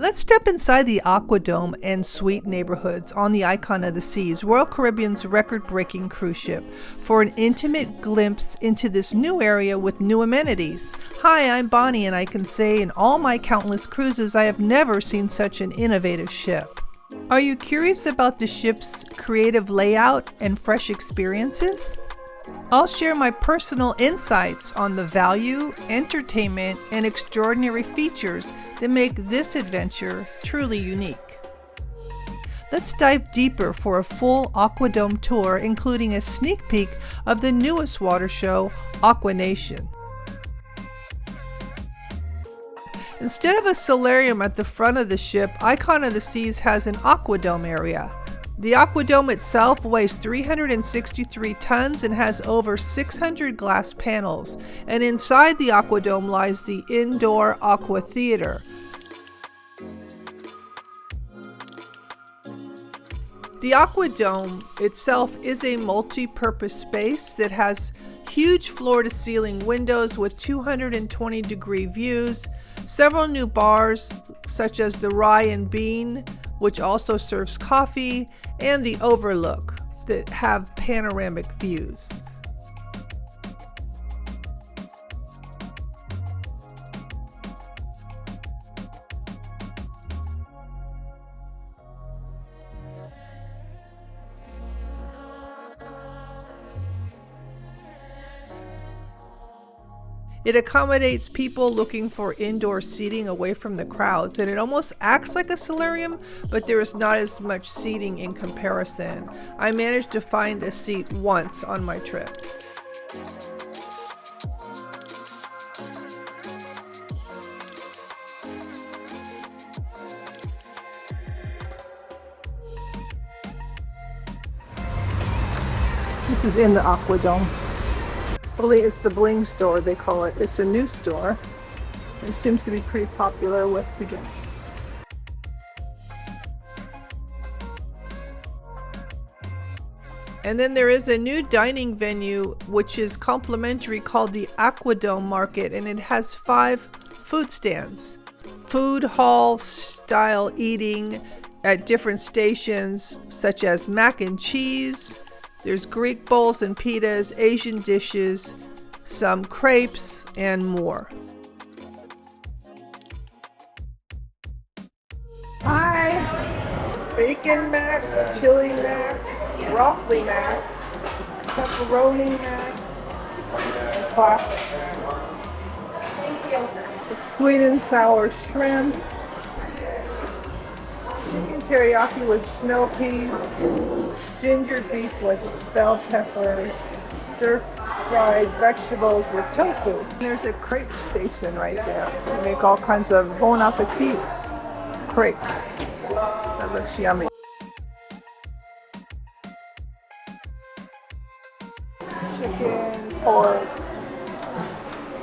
Let's step inside the AquaDome and Suite neighborhoods on the Icon of the Seas, Royal Caribbean's record-breaking cruise ship, for an intimate glimpse into this new area with new amenities. Hi, I'm Bonnie, and I can say in all my countless cruises I have never seen such an innovative ship. Are you curious about the ship's creative layout and fresh experiences? I'll share my personal insights on the value, entertainment, and extraordinary features that make this adventure truly unique. Let's dive deeper for a full AquaDome tour, including a sneak peek of the newest water show, Aqua Nation. Instead of a solarium at the front of the ship, Icon of the Seas has an AquaDome area. The AquaDome itself weighs 363 tons and has over 600 glass panels, and inside the AquaDome lies the indoor Aqua Theater. The AquaDome itself is a multi-purpose space that has huge floor-to-ceiling windows with 220-degree views, several new bars such as the Rye and Bean, which also serves coffee, and the Overlook that have panoramic views. It accommodates people looking for indoor seating away from the crowds, and it almost acts like a solarium, but there is not as much seating in comparison. I managed to find a seat once on my trip. This is in the AquaDome. It's the Bling store, they call it. It's a new store. It seems to be pretty popular with the guests. And then there is a new dining venue which is complimentary called the AquaDome Market, and it has 5 food stands. Food hall style eating at different stations such as mac and cheese. There's Greek bowls and pitas, Asian dishes, some crepes, and more. Hi! Bacon mac, chili mac, broccoli mac, pepperoni mac, and classic mac. Thank you. It's sweet and sour shrimp, chicken teriyaki with smell peas, ginger beef with bell peppers, stir-fried vegetables with tofu. There's a crepe station right there. They make all kinds of bon appetit crepes. That looks yummy. Chicken, pork.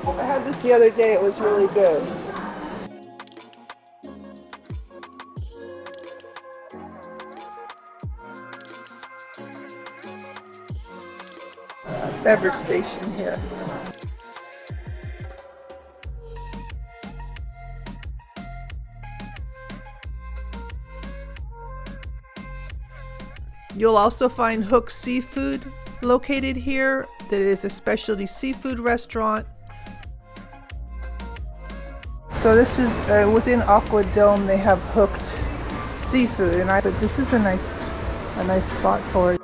I had this the other day. It was really good. Beverage station here. You'll also find Hook Seafood located here. That is a specialty seafood restaurant. So this is within AquaDome. They have Hooked Seafood, but this is a nice spot for it.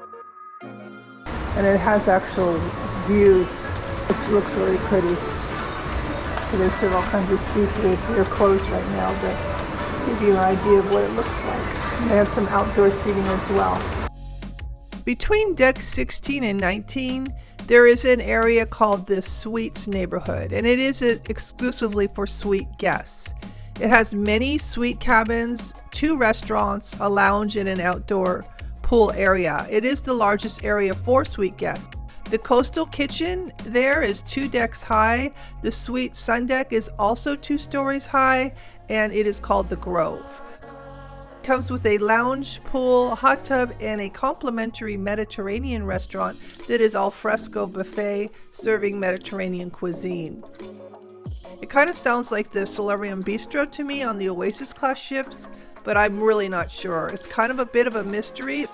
And it has actual views. It looks really pretty. So they serve all kinds of seafood. They're closed right now, but give you an idea of what it looks like. And they have some outdoor seating as well. Between decks 16 and 19, there is an area called the Suites neighborhood, and it is exclusively for suite guests. It has many suite cabins, 2 restaurants, a lounge, and an outdoor pool area. It is the largest area for suite guests. The coastal kitchen there is 2 decks high. The suite sun deck is also 2 stories high, and it is called the Grove. It comes with a lounge, pool, hot tub, and a complimentary Mediterranean restaurant that is al fresco buffet serving Mediterranean cuisine. It kind of sounds like the Solarium Bistro to me on the Oasis class ships, but I'm really not sure. It's kind of a bit of a mystery.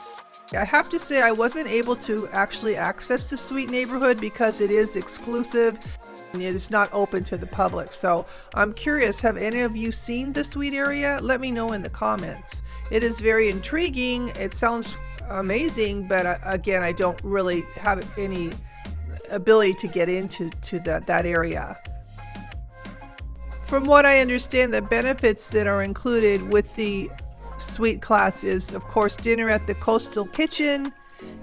I have to say I wasn't able to actually access the suite neighborhood because it is exclusive and it is not open to the public. So I'm curious, have any of you seen the suite area? Let me know in the comments. It is very intriguing. It sounds amazing, but again, I don't really have any ability to get into that area. From what I understand, the benefits that are included with the suite class is, of course, dinner at the coastal kitchen.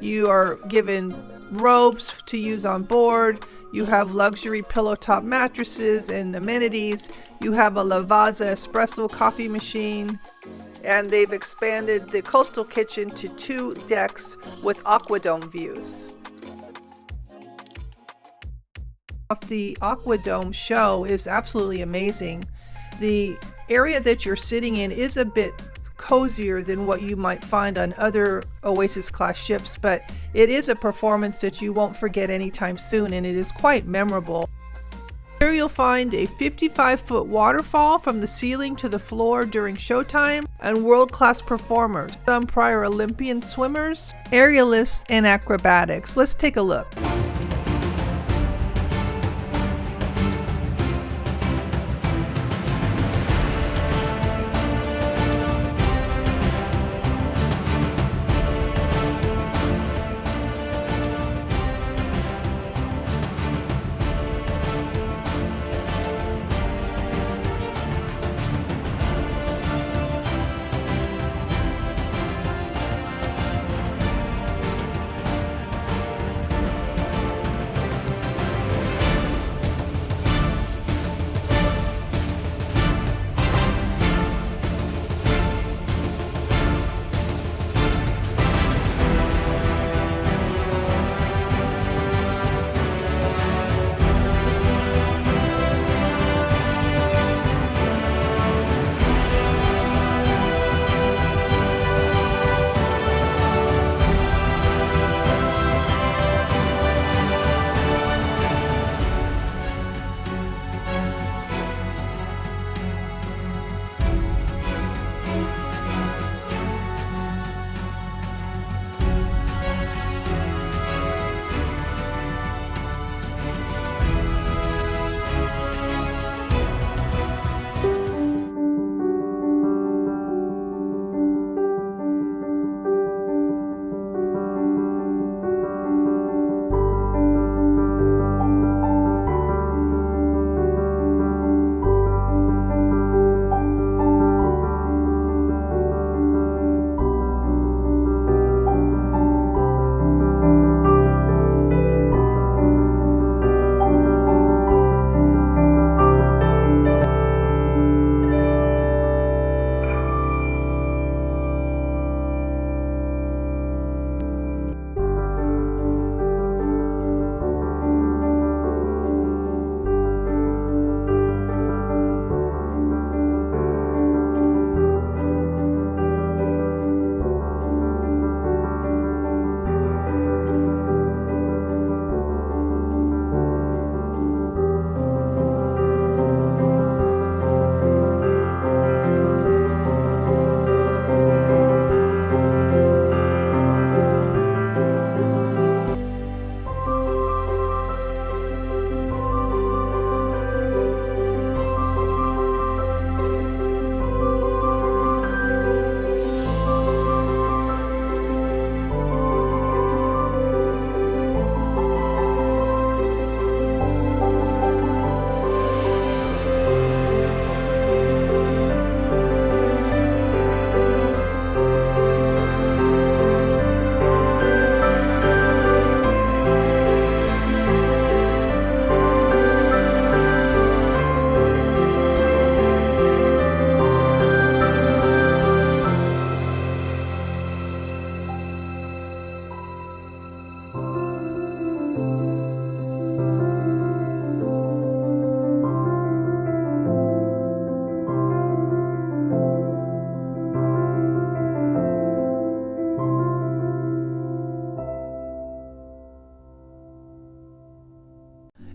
You are given robes to use on board. You have luxury pillow top mattresses and amenities. You have a Lavazza espresso coffee machine. And they've expanded the coastal kitchen to 2 decks with AquaDome views. The AquaDome show is absolutely amazing. The area that you're sitting in is a bit cozier than what you might find on other Oasis class ships, but it is a performance that you won't forget anytime soon, and it is quite memorable. Here you'll find a 55-foot waterfall from the ceiling to the floor during showtime, and world-class performers, some prior Olympian swimmers, aerialists, and acrobatics. Let's take a look.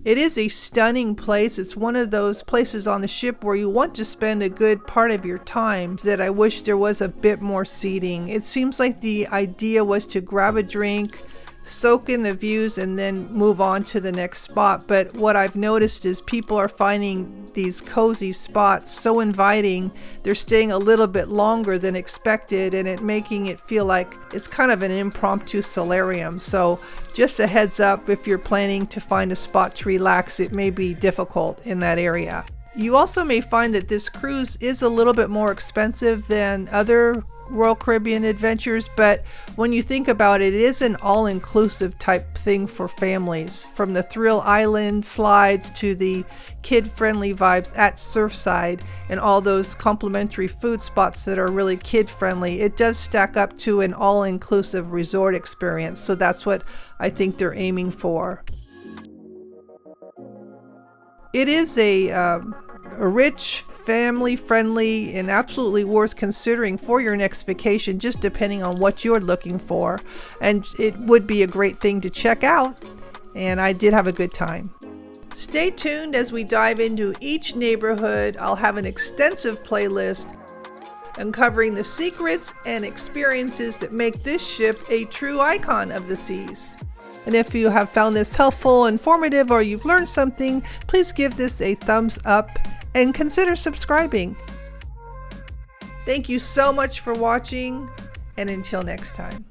It is a stunning place. It's one of those places on the ship where you want to spend a good part of your time, that I wish there was a bit more seating. It seems like the idea was to grab a drink, soak in the views, and then move on to the next spot. But what I've noticed is people are finding these cozy spots so inviting, they're staying a little bit longer than expected, and it making it feel like it's kind of an impromptu solarium. So just a heads up, if you're planning to find a spot to relax, it may be difficult in that area. You also may find that this cruise is a little bit more expensive than other Royal Caribbean adventures, but when you think about it, it is an all-inclusive type thing for families, from the Thrill Island slides to the kid-friendly vibes at Surfside and all those complimentary food spots that are really kid-friendly. It does stack up to an all-inclusive resort experience, so that's what I think they're aiming for. It is a rich, family-friendly, and absolutely worth considering for your next vacation, just depending on what you're looking for. And it would be a great thing to check out, and I did have a good time. Stay tuned as we dive into each neighborhood. I'll have an extensive playlist uncovering the secrets and experiences that make this ship a true icon of the seas. And if you have found this helpful, informative, or you've learned something, please give this a thumbs up and consider subscribing. Thank you so much for watching, and until next time.